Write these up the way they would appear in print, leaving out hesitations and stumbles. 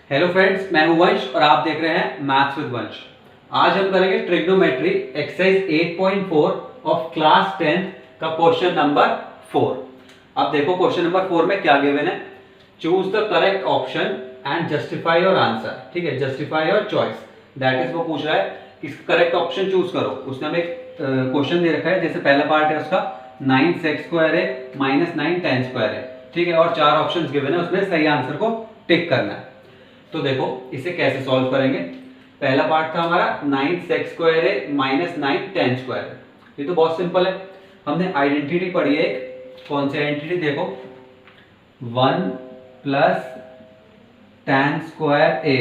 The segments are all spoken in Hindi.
हेलो फ्रेंड्स, मैं हूं वंश और आप देख रहे हैं मैथ्स विद वंश। आज हम करेंगे ट्रिग्नोमेट्री एक्सरसाइज 8.4 ऑफ क्लास 10 का क्वेश्चन नंबर 4। अब देखो क्वेश्चन नंबर 4 में क्या गिवन है। Choose the correct option and justify your answer. ठीक है, justify your choice, that is वो पूछ रहा है कि करेक्ट ऑप्शन चूज करो। उसने हमें क्वेश्चन दे रखा है, जैसे पहला पार्ट है उसका 9x² है -9 tan² है। ठीक है, और 4 ऑप्शंस गिवन है, उसमें सही आंसर को टिक करना है। तो देखो इसे कैसे सॉल्व करेंगे। पहला पार्ट था हमारा 9x² है -9 tan²। ये तो बहुत सिंपल है। हमने आइडेंटिटी पढ़ी है एक, कौन सी आइडेंटिटी देखो, 1 + tan² a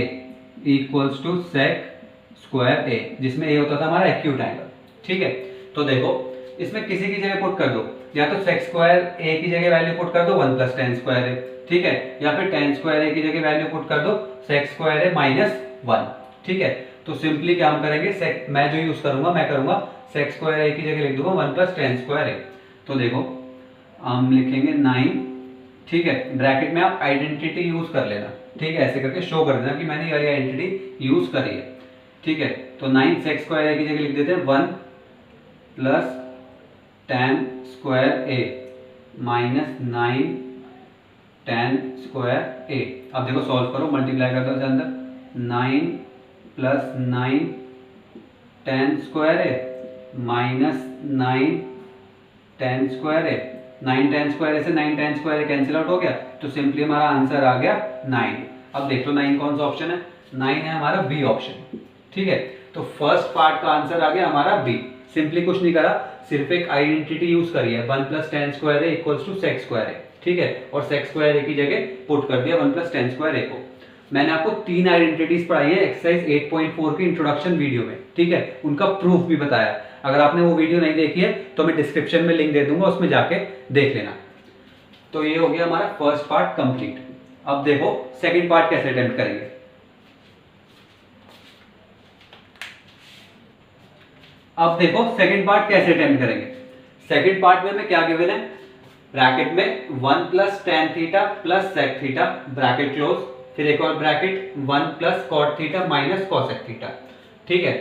equals to sec² a, जिसमें a होता था हमारा एक्यूट एंगल। ठीक है, तो देखो इसमें किसी की जगह पुट कर दो, या तो sec² a की जगह वैल्यू पुट कर दो 1 + tan² a, ठीक है, या फिर tan² a की जगह वैल्यू पुट कर दो sec² a -1। ठीक है, तो सिंपली क्या हम करेंगे, मैं जो यूज करूंगा मैं करूंगा sec² a की जगह लिख दूंगा 1 + tan² a। तो देखो हम लिखेंगे 9, ठीक है, ब्रैकेट में आप आइडेंटिटी यूज कर लेना। ठीक है, ऐसे करके शो कर देना कि मैंने ये आइडेंटिटी यूज करी है। ठीक है, तो 9 sec² a की जगह लिख देते हैं 1 + tan² a -9 tan² a। अब देखो सॉल्व करो, मल्टीप्लाई कर दो इसके अंदर, 9 + 9 tan² a -9 tan² a। 9 tan² a से 9 tan² a कैंसिल आउट हो गया, तो सिंपली हमारा आंसर आ गया 9। अब देख लो 9 कौन सा ऑप्शन है, 9 है हमारा बी ऑप्शन। ठीक है, तो फर्स्ट पार्ट का आंसर आ गया हमारा बी। सिंपली कुछ नहीं करा, सिर्फ एक आइडेंटिटी यूज करी है, 1 + tan² a equals to sec² a। ठीक है, और sec² a की जगह पुट कर दिया 1 + tan² a को। मैंने आपको 3 आइडेंटिटीज पढ़ाई है एक्सरसाइज 8.4 की इंट्रोडक्शन वीडियो में। ठीक है, उनका प्रूफ भी बताया। अगर आपने वो वीडियो नहीं देखी है तो मैं डिस्क्रिप्शन में लिंक दे दूंगा, उसमें जाके देख लेना। तो ये हो गया हमारा फर्स्ट पार्ट कंप्लीट। अब देखो सेकंड पार्ट कैसे अटेम्प्ट करेंगे। अब देखो सेकंड पार्ट कैसे अटेम्प्ट करेंगे। सेकंड पार्ट में क्या गिवन है, ब्रैकेट में 1 + tan theta + sec theta, bracket close, फिर एक और bracket 1 + cot theta - cosec theta. ठीक है,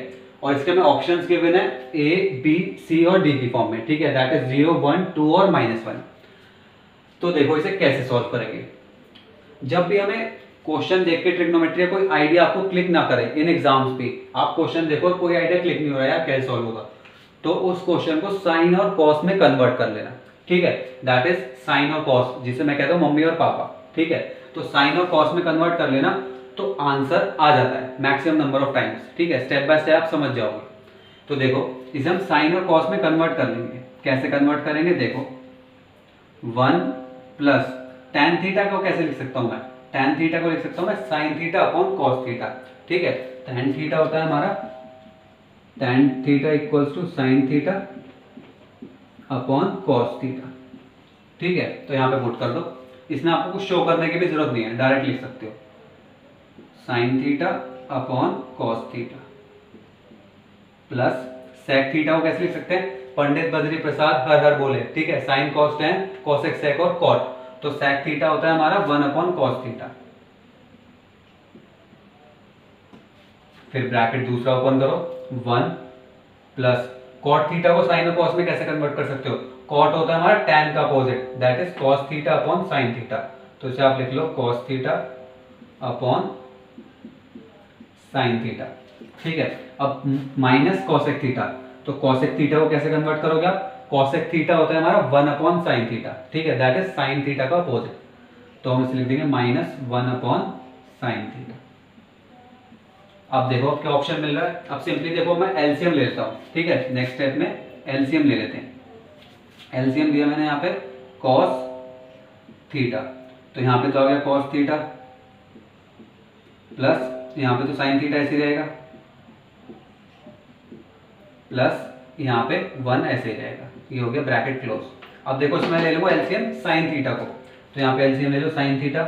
और इसके में ऑप्शंस गिवन है A, B, C और D की फॉर्म में। ठीक है, दैट इज 0, 1, 2 और -1। तो देखो इसे कैसे सॉल्व करेंगे। जब भी हमें क्वेश्चन देख के ट्रिग्नोमेट्री का कोई आइडिया आपको क्लिक ना करे, इन एग्जाम्स पे आप क्वेश्चन देखो कोई आइडिया क्लिक नहीं हो रहा है यार कैसे सॉल्व होगा, तो उस क्वेश्चन को साइन और कॉस में कन्वर्ट कर लेना। ठीक है, दैट इज साइन और कॉस, जिसे मैं कहता हूं मम्मी और पापा। ठीक है, तो साइन और कॉस में कन्वर्ट कर लेना तो आंसर आ जाता है मैक्सिमम नंबर ऑफ टाइम्स। ठीक है, स्टेप बाय स्टेप आप समझ जाओगे। तो देखो इसे हम साइन और कॉस में कन्वर्ट कर लेंगे। कैसे कन्वर्ट करेंगे, देखो 1 + tan थीटा को कैसे लिख सकता हूं मैं, tan थीटा को लिख सकता हूं मैं sin theta upon cos theta. ठीक है, tan थीटा होता है हमारा tan theta equals to sin theta upon cos theta. ठीक है, तो यहां पे पुट कर दो। इसमें आपको कुछ शो करने की भी जरूरत नहीं है, डायरेक्ट लिख सकते हो sin theta upon cos theta plus sec theta को कैसे लिख सकते हैं, पंडित बद्री प्रसाद हर हर बोले। ठीक है, sin cos tan cosec sec और cot, तो sec थीटा होता है हमारा 1/cos थीटा। फिर ब्रैकेट दूसरा ओपन करो, 1 + cot थीटा को sin और cos में कैसे कन्वर्ट कर सकते हो, cot होता है हमारा tan का opposite, that is cos theta upon sin theta. तो इसे आप लिख लो cos theta upon sin theta. ठीक है, अब -cosec थीटा, तो cosec थीटा को कैसे कन्वर्ट करोगे आप, cosec थीटा होता है हमारा 1/sin थीटा। ठीक है, दैट इज sin थीटा का अपोजिट, तो हम इसे लिख देंगे -1/sin थीटा। अब देखो क्या ऑप्शन मिल रहा है। अब सिंपली देखो मैं एलसीएम ले लेता हूँ। ठीक है, नेक्स्ट स्टेप में एलसीएम ले लेते हैं। एलसीएम दिया मैंने यहाँ पे cos थीटा, तो यहाँ पे तो आ गया cos थीटा प्लस यहाँ पे तो sin थीटा ऐसे रहेगा प्लस यहाँ पे 1 ऐसे ही रहेगा। ये हो गया ब्रैकेट क्लोज। अब देखो इसमें ले लूंगा एलसीएम sin थीटा को, तो यहाँ पे एलसीएम ले लो sin थीटा,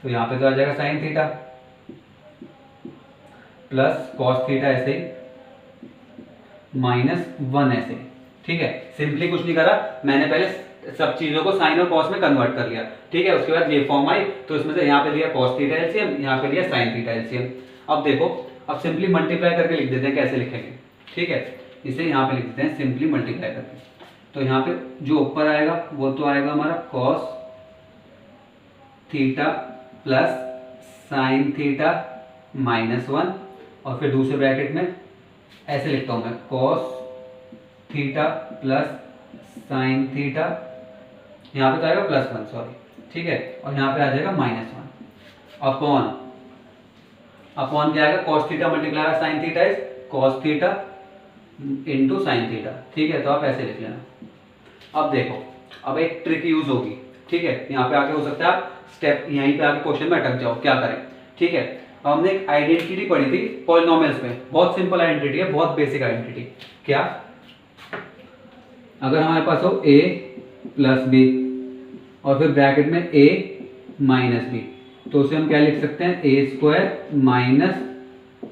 तो यहाँ पे तो आ जाएगा sin theta plus cos theta ऐसे ही -1 ऐसे। ठीक है, सिंपली कुछ नहीं करा, मैंने पहले सब चीजों को साइन और कॉस में कन्वर्ट कर लिया, ठीक है। उसके बाद ये फॉर्म आई, तो इसमें से यहाँ पे लिया कॉस थीटा एलसीएम, यहाँ पे लिया साइन थीटा एलसीएम। अब देखो, अब सिंपली मल्टीप्लाई करके लिख देते हैं, कैसे लिखेंगे, ठीक है। इसे यहाँ पे लिख देते हैं सिंपली मल्टीप्लाई करके। तो यहाँ पे जो ऊपर आएगा वो तो आएगा हमारा cos theta plus sine theta -1, और फिर दूसरे ब्रैकेट में ऐसे लिखता हूं मैं, cos theta plus sine theta, यहाँ पे तो आएगा +1 सॉरी, ठीक है, और यहाँ पे आ जाएगा -1 अपॉन क्या आएगा, cos theta multiply sine theta is cos theta into sine theta, ठीक है। तो आप ऐसे लिख लेना। अब देखो, अब एक ट्रिक यूज होगी, ठीक है। यहाँ पे आके हो सकता है आप स्टेप यहीं पे आके क्वेश्चन में अटक जाओ, क्या करें, ठीक है। हमने एक आइडेंटिटी पढ़ी थी पॉलिनोमियल्स में, बहुत सिंपल आइडेंटिटी है, बहुत बेसिक आइडेंटिटी। क्या, अगर हमारे पास हो a प्लस बी और फिर ब्रैकेट में a माइनस बी, तो उसे हम क्या लिख सकते हैं, a square minus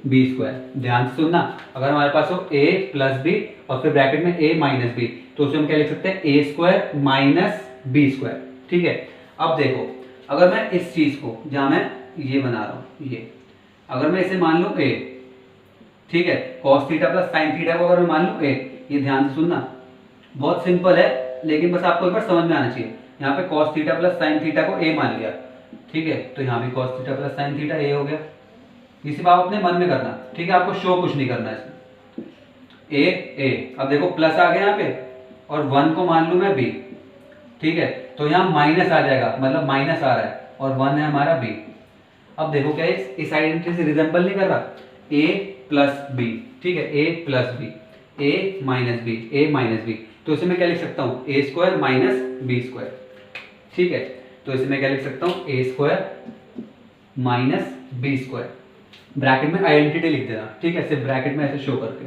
B square. ध्यान से सुनना, अगर हमारे पास हो a प्लस बी और फिर ब्रैकेट में a माइनस बी, तो उसे हम क्या लिख सकते हैं, a square minus B square, ठीक है। अब देखो, अगर मैं इस चीज को, जहां मैं ये बना रहा हूं, ये अगर मैं इसे मान लूं a, ठीक है, cos theta plus sine theta को अगर मैं मान लूं a, ये ध्यान से सुनना, बहुत सिंपल है, लेकिन बस आपको एक बार समझ में आना चाहिए। यहाँ पे cos theta plus sine theta को a मान लिया, ठीक है, तो यहाँ भी cos theta plus sine theta a हो गया। ये सिर्फ आप अपने मन में करना, ठीक है, आपको शो कुछ नहीं करना इसमें, a। अब देखो प्लस आ गया यहाँ पे, और 1 को मान लूं मैं b, ठीक है, तो यहाँ माइनस आ जाएगा, मतलब माइनस आ रहा है, और 1 है हमारा b। अब देखो क्या इस आइडेंटिटी से रिजेंबल नहीं कर रहा, a प्लस बी, ठीक है, a plus B, a minus B, a minus B, तो इसे मैं क्या लिख सकता हूँ, a square minus B square, ठीक है। तो इसे मैं क्या लिख सकता हूँ, a square minus B square, bracket में आइडेंटिटी लिख देना, ठीक है, सिर्फ ब्रैकेट में ऐसे शो करके।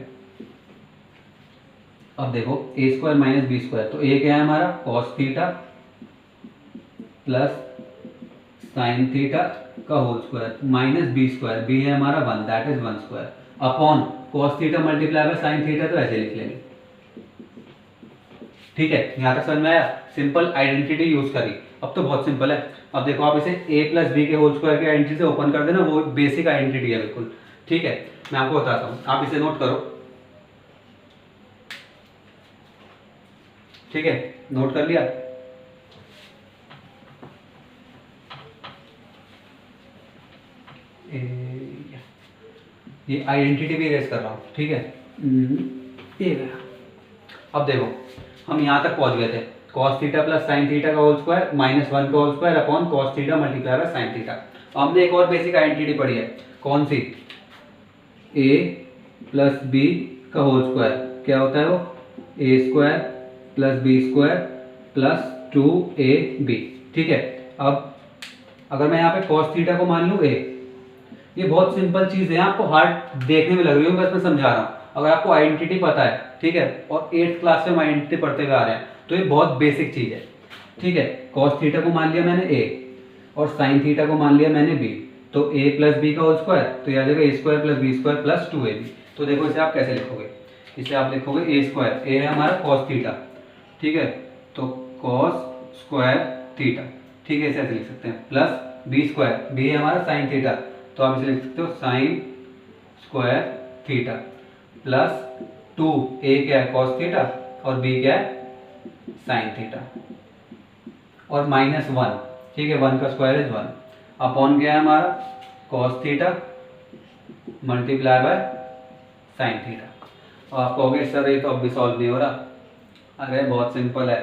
अब देखो a square minus B square, तो a क्या है हमारा, cos theta plus sine theta का whole square minus B square, B है हमारा 1, that is 1 square, upon cos theta multiply by sine theta, तो ऐसे लिख लेंगे, ठीक है। यहाँ तक समझ में आया, सिंपल आइडेंटिटी यूज करी। अब तो बहुत सिंपल है। अब देखो, आप इसे a प्लस बी के होल स्क्वायर की आइडेंटिटी से ओपन कर देना, वो बेसिक आइडेंटिटी है बिल्कुल, ठीक है। मैं आपको बताता हूँ, आप इसे नोट करो, ठीक है, नोट कर लिया। ये आइडेंटिटी भी इरेज कर रहा हूँ, ठीक है। अब देखो, हम यहाँ तक पहुँच गए थे, cos theta plus sine theta का होल स्क्वायर -1 का whole square upon cos theta multiply by sine theta. हमने एक और बेसिक आइडेंटिटी पढ़ी है, कौन सी, a प्लस बी का होल स्क्वायर, क्या होता है वो, a square plus B square plus 2ab, ठीक है। अब अगर मैं यहाँ पे cos थीटा को मान लूँ a, ये बहुत सिंपल चीज है, आपको हार्ड देखने में लग रही हो, बस मैं समझा रहा हूँ। अगर आपको आइडेंटिटी पता है, ठीक है, और 8th क्लास से हम आइडेंटिटी पढ़ते हुए आ रहे हैं, तो ये बहुत बेसिक चीज है, ठीक है। cos थीटा को मान लिया मैंने a और sin थीटा को मान लिया मैंने b, तो a प्लस बी का होल स्क्वायर, तो यह आ जाएगा a square plus B square plus 2ab। तो देखो इसे आप कैसे लिखोगे, इसे आप लिखोगे a स्क्वायर, a है हमारा cos थीटा, ठीक है, तो cos स्क्वायर थीटा, ठीक है, इसे ऐसे लिख सकते हैं, प्लस b स्क्वायर, b है हमारा sin थीटा, तो आप इसे लिख सकते हो sin square theta plus 2, a क्या है cos थीटा और b क्या है sin थीटा, और -1, ठीक है, 1 का स्क्वायर इज 1, अपॉन क्या है हमारा cos theta multiply bye sin theta. और आप कहोगे सर ये तो अब भी सॉल्व नहीं हो रहा, अरे बहुत सिंपल है।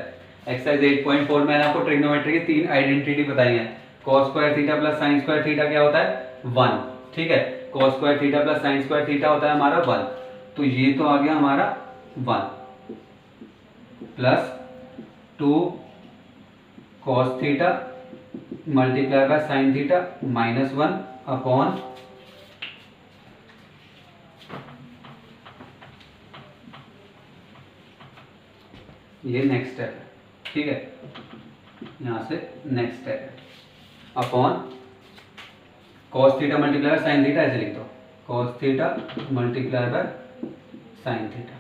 एक्सरसाइज 8.4 मैंने आपको ट्रिग्नोमेट्री की 3 आइडेंटिटी बताई हैं। cos square theta plus sine square theta क्या होता है, 1, ठीक है, cos square theta plus sine square theta होता है हमारा 1, तो ये तो आ गया हमारा 1 plus 2 cos theta multiply by sine theta -1 upon ये नेक्स्ट स्टेप है, ठीक है, यहां से नेक्स्ट स्टेप है, upon cos theta multiply by sine theta, ऐसे लिख दो cos theta multiply by sine theta,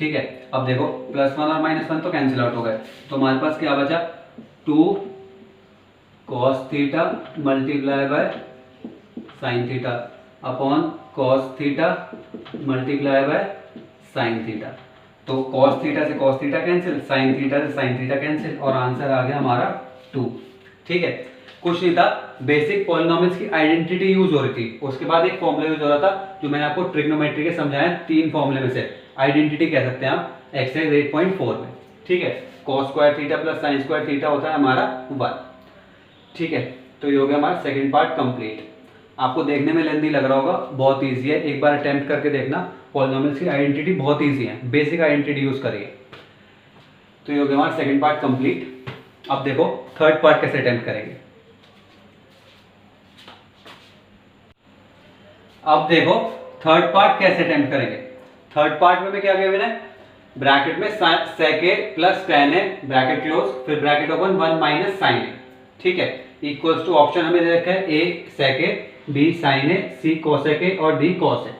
ठीक है। अब देखो +1 और -1 तो कैंसिल आउट हो गए, तो हमारे पास क्या बचा 2 cos theta multiply by sine theta upon cos theta multiply by sine theta. तो cos थीटा से cos theta cancel, sine theta से साइन थीटा कैंसिल, और आंसर आ गया हमारा 2। ठीक है, कुछ नहीं था, बेसिक पॉलिनोमियल्स की आइडेंटिटी यूज हो रही थी, उसके बाद एक फॉर्मूला यूज हो रहा था जो मैंने आपको ट्रिग्नोमेट्री के समझाया 3 फॉर्मूले में से आइडेंटिटी कह सकते हैं आप एक्सरसाइज 8.4 में। ठीक है, cos square theta plus sine square theta होता है हमारा 1। ठीक है, तो ये हो गया हमारा सेकंड पार्ट कंप्लीट। आपको देखने में लेंथी लग रहा होगा, बहुत इजी है, एक बार अटेम्प्ट करके देखना। पॉलिनोमियल्स की आइडेंटिटी बहुत इजी है, बेसिक आइडेंटिटी यूज करिए। तो ये हो गया हमारा सेकंड पार्ट कंप्लीट। अब देखो थर्ड पार्ट कैसे अटेम्प्ट करेंगे। अब देखो थर्ड पार्ट कैसे अटेम्प्ट करेंगे। थर्ड पार्ट में क्या किया मैंने, ब्रैकेट में sec a plus tan a bracket close, फिर bracket open 1 minus sine a। ठीक है, इक्वल्स टू ऑप्शन हमें दे रखा है a sec a, b sin a, c cosec a और d cos a।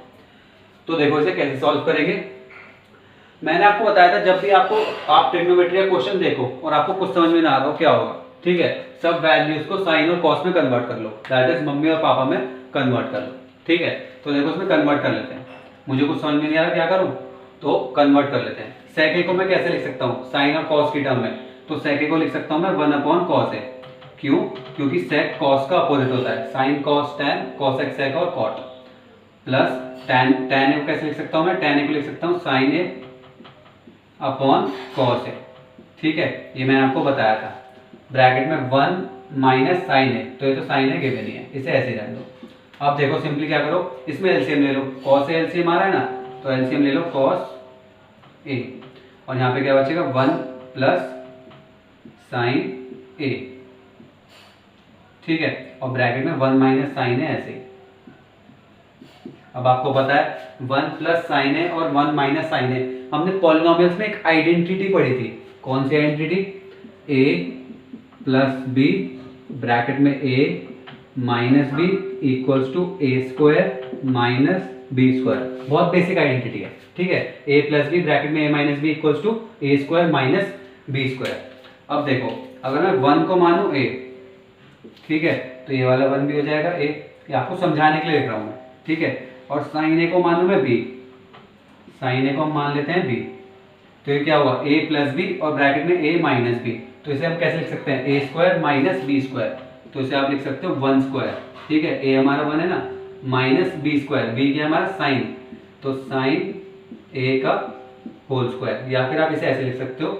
तो देखो इसे कैसे सॉल्व करेंगे। मैंने आपको बताया था जब भी आप ट्रिग्नोमेट्री का क्वेश्चन देखो और आपको कुछ समझ में ना आ रहा हो क्या होगा, ठीक है, सब वैल्यूज को साइन और कॉस में कन्वर्ट कर लो, दैट इज मम्मी और पापा में कन्वर्ट कर लो। ठीक है, तो देखो इसमें कन्वर्ट कर लेते हैं। मुझे कुछ समझ में नहीं आ रहा क्या करूं, तो कन्वर्ट कर लेते हैं। sec a को मैं कैसे लिख सकता हूं, साइन और कॉस की टर्म में, तो sec a को लिख सकता हूं मैं 1/cos a। क्यों, क्योंकि sec cos का अपोजिट होता है, sin cos tan cosec sec और cot, प्लस tan a को कैसे लिख सकता हूं मैं, tan a को लिख सकता हूं sin a upon cos a। ठीक है, ये मैंने आपको बताया था। ब्रैकेट में 1 माइनस साइन a, तो ये तो साइन a गिवन ही है, इसे ऐसे ही रहने दो। अब देखो सिंपली क्या करो, इसमें एलसीएम ले लो, cos a एलसीएम आ रहा है ना, तो एलसीएम ले लो cos a, और यहाँ पे क्या बचेगा 1 प्लस साइन a। ठीक है, और ब्रैकेट में 1 माइनस साइन a ऐसे। अब आपको पता है 1 प्लस साइन a और 1 माइनस साइन a, हमने पॉलिनोमियल्स में एक आइडेंटिटी पढ़ी थी। कौन सी identity, a plus b bracket में a minus b equals to a square minus B square, बहुत बेसिक आइडेंटिटी है। ठीक है, a प्लस बी ब्रैकेट में a minus b equals to a square minus B square. अब देखो अगर मैं 1 को मानू a, ठीक है, तो ये वाला 1 भी हो जाएगा a, ये आपको समझाने के लिए लिख रहा हूं मैं। ठीक है, और साइन a को मानू मैं b, साइन a को हम मान लेते हैं b, तो ये क्या हुआ a प्लस बी और ब्रैकेट में a माइनस बी, तो इसे हम कैसे लिख सकते हैं, a square minus B square, तो इसे आप लिख सकते हो 1 स्क्वायर। ठीक है, a हमारा 1 है ना, माइनस बी स्क्वायर, बी क्या हमारा साइन, तो साइन a का होल स्क्वायर, या फिर आप इसे ऐसे लिख सकते हो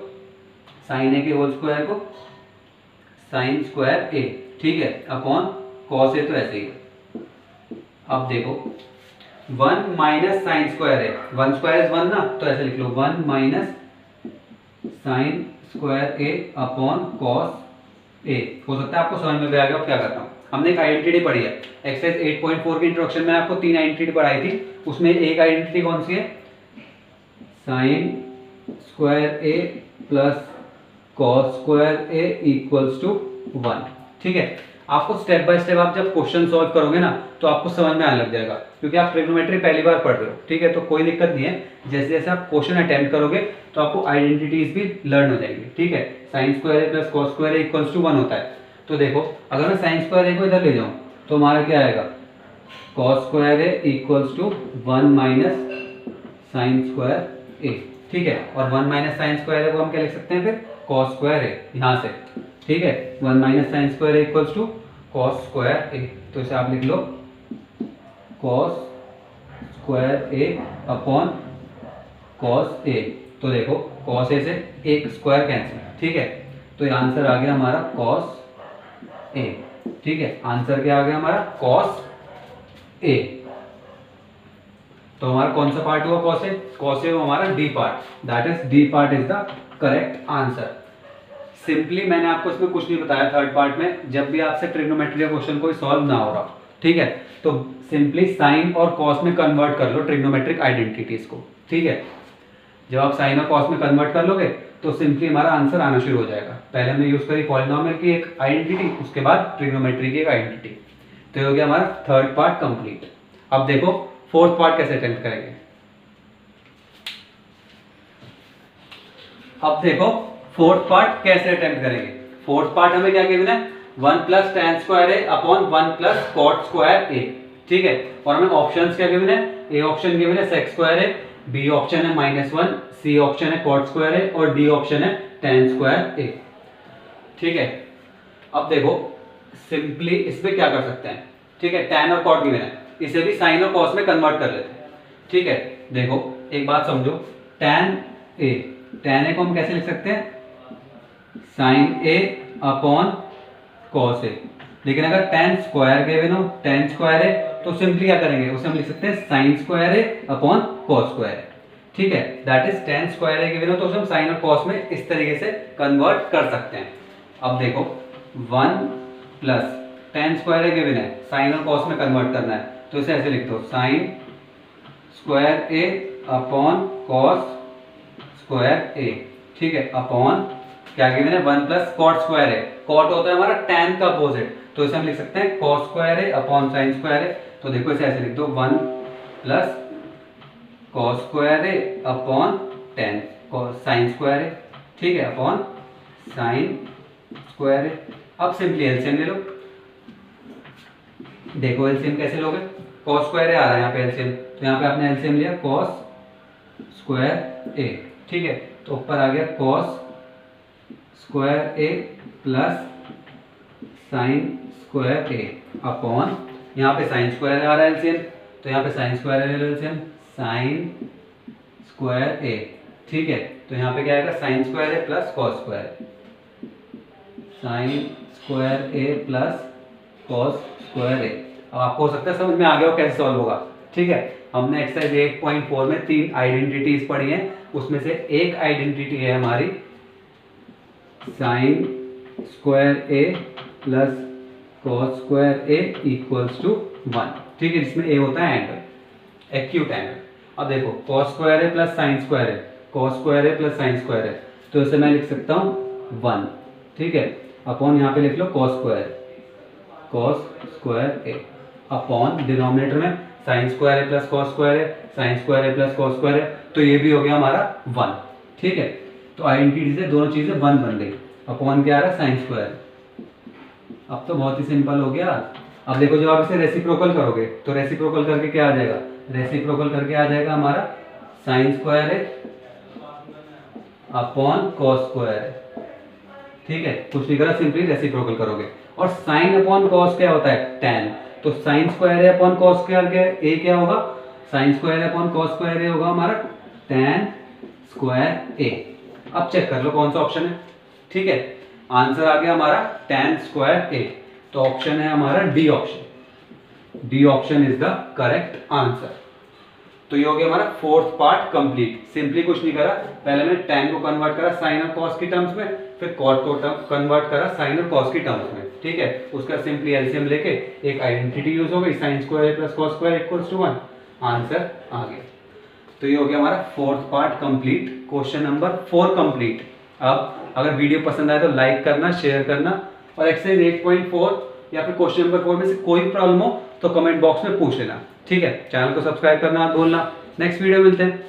साइन a के होल स्क्वायर को साइन स्क्वायर a। ठीक है, अपॉन कॉस a, तो ऐसे ही। अब देखो 1 माइनस साइन स्क्वायर है, 1 स्क्वायर इज 1 ना, तो ऐसे लिख लो 1 minus sine square a upon cos a। हो सकता है आपको समझ में भी आ गया अब क्या करता हूँ। हमने एक आइडेंटिटी पढ़ी है एक्सरसाइज 8.4 के इंट्रोडक्शन में, आपको 3 आइडेंटिटी पढ़ाई थी, उसमें एक आइडेंटिटी कौन सी है, sine square a plus cos square a equals to 1। ठीक है, आपको स्टेप बाय स्टेप आप जब क्वेश्चन सॉल्व करोगे ना, तो आपको समझ में आने लग जाएगा, क्योंकि आप ट्रिग्नोमेट्री पहली बार पढ़ रहे हो। ठीक है, तो कोई दिक्कत नहीं है, जैसे जैसे आप क्वेश्चन अटेम्प्ट करोगे तो आपको आइडेंटिटीज भी लर्न हो जाएंगी। ठीक है, sine square a plus cos square a equals to 1 होता है, तो देखो अगर मैं साइन स्क्वायर a को इधर ले जाऊं तो हमारा क्या आएगा, cos square a equals to 1 minus sine square a। ठीक है, और 1 माइनस साइन स्क्वायर a को हम क्या लिख सकते हैं फिर, कॉस स्क्वायर a यहाँ से। ठीक है, 1 minus sine square a equals to cos square a, तो इसे आप लिख लो cos square a upon cos a। तो देखो कॉस a से एक स्क्वायर कैंसिल। ठीक है, तो ये आंसर आ गया हमारा कॉस a। ठीक है, आंसर क्या आ गया हमारा, कॉस a। तो हमारा कौन सा पार्ट हुआ, कॉस a, कॉस a हमारा D part, that is D part is the correct answer. Simply मैंने आपको इसमें कुछ नहीं बताया थर्ड पार्ट में, जब भी आपसे ट्रिग्नोमेट्री का क्वेश्चन कोई सॉल्व ना हो रहा, ठीक है, तो सिंपली साइन और कॉस में कन्वर्ट कर लो ट्रिग्नोमेट्रिक आइडेंटिटीज को। ठीक है, जब आप साइन और कॉस में कन्वर्ट कर लोगे तो सिंपली हमारा आंसर आना शुरू हो जाएगा। पहले हमने यूज करी पॉलिनोमियल की एक आइडेंटिटी, उसके बाद ट्रिग्नोमेट्री की एक आइडेंटिटी, तो ये हो गया हमारा थर्ड पार्ट कंप्लीट। अब देखो फोर्थ पार्ट कैसे अटेम्प्ट करेंगे। अब देखो फोर्थ पार्ट कैसे अटेम्प्ट करेंगे। फोर्थ पार्ट हमें क्या गिवन है, 1 plus ten square a upon 1 plus cot square a, ठीक है। और हमें ऑप्शंस क्या गिवन है, ए ऑप्शन गिवन है सेक स्क्वायर ए, बी ऑप्शन है -1, सी ऑप्शन है कॉट स्क्वायर ए और डी ऑप्शन है टेन स्क्वायर ए, ठीक है। अब देखो सिंपली इसमें क्या कर सकते हैं, ठीक है, tan और cot गिवन है, इसे भी sin और cos में कन्वर्ट कर लेते हैं, ठीक है। देखो एक बात समझो, tan a को हम कैसे लिख सकते हैं, sin a upon cos a। लेकिन अगर tan स्क्वायर गिवन हो, tan स्क्वायर है, तो सिंपली क्या करेंगे, उसे हम लिख सकते हैं sin square a upon cos square a, ठीक है। That is tan square a given हो तो उसे हम sin और cos में इस तरीके से कन्वर्ट कर सकते हैं। अब देखो 1 प्लस टेन स्क्वायर ए गिवन है, साइन और कॉस में कन्वर्ट करना है, तो इसे ऐसे लिख दो sign square a upon cos square a, ठीक है, अपॉन क्या गिवन है 1 प्लस कॉट स्क्वायर ए। कॉट होता है हमारा टैन का अपोजिट, तो इसे हम लिख सकते हैं cos square a upon sine square ए। तो देखो इसे ऐसे लिख दो 1 plus cos square a upon ten sign square a, ठीक है, अपॉन साइन स्क्वायर ए। अब सिंपली एलसीएम ले लो, देखो एलसीएम कैसे लोगे, cos स्क्वायर ए आ रहा है यहाँ पे एलसीएम, तो यहाँ पे आपने एलसीएम लिया cos स्क्वायर ए, ठीक है। तो ऊपर आ गया cos square A plus sign square a upon यहाँ पे साइन स्क्वायर आ रहा है एलसीएम, तो यहाँ पे साइन स्क्वायर ले लो एलसीएम, साइन स्क्वायर ए, ठीक है। तो यहाँ पे क्या आएगा sine square A plus cos square, sine square A plus cos square a. अब आपको हो सकता है समझ में आ गया हो कैसे सॉल्व होगा, ठीक है। हमने एक्सरसाइज 8.4 में 3 आइडेंटिटीज पढ़ी हैं, उसमें से एक आइडेंटिटी है हमारी sine square A plus cos square A equals to 1, ठीक है, जिसमें ए होता है एंगल, एक्यूट एंगल। अब देखो कॉस स्क्वायर ए प्लस साइन स्क्वायर ए, कॉस स्क्वायर ए प्लस साइन स्क्वायर ए, तो इसे मैं लिख सकता हूँ 1, ठीक है, अपॉन यहाँ पे लिख लो cos square a upon denominator में साइन स्क्वायर ए प्लस cos स्क्वायर ए, साइन स्क्वायर ए प्लस cos स्क्वायर ए, तो ये भी हो गया हमारा 1, ठीक है। तो आइडेंटिटी से दोनों चीजें 1 बन गई, अपॉन क्या आ रहा है साइन स्क्वायर। अब तो बहुत ही सिंपल हो गया। अब देखो जब आप इसे रेसिप्रोकल करोगे तो रेसिप्रोकल करके क्या आ जाएगा, रेसिप्रोकल करके आ जाएगा हमारा sign square a upon cos square a, ठीक है, कुछ नहीं करा, सिंपली रेसिप्रोकल करोगे। और साइन अपॉन कॉस क्या होता है, tan, तो sine square a upon cos square a क्या होगा, sine square upon cos square a होगा हमारा tan स्क्वायर ए। अब चेक कर लो कौन सा ऑप्शन है, ठीक है, आंसर आ गया हमारा tan स्क्वायर ए, तो ऑप्शन है हमारा D option, D option is the correct answer. तो ये हो गया हमारा फोर्थ पार्ट कंप्लीट। सिंपली कुछ नहीं करा, पहले मैंने tan को कन्वर्ट करा साइन और कॉस की टर्म्स में, फिर cot को कन्वर्ट करा साइन और कॉस की टर्म्स में, ठीक है। उसका सिंपली एलसीएम लेके एक आइडेंटिटी यूज हो गई, sine square plus cos square equals to 1, answer आ गया। तो ये हो गया हमारा fourth part complete, question number 4 complete. अब अगर वीडियो पसंद आए तो लाइक करना, शेयर करना, और एक्सरसाइज 8.4 या फिर क्वेश्चन नंबर 4 में से कोई प्रॉब्लम हो तो कमेंट बॉक्स में पूछ लेना, ठीक है। चैनल को सब्सक्राइब करना मत भूलना। नेक्स्ट वीडियो मिलते हैं।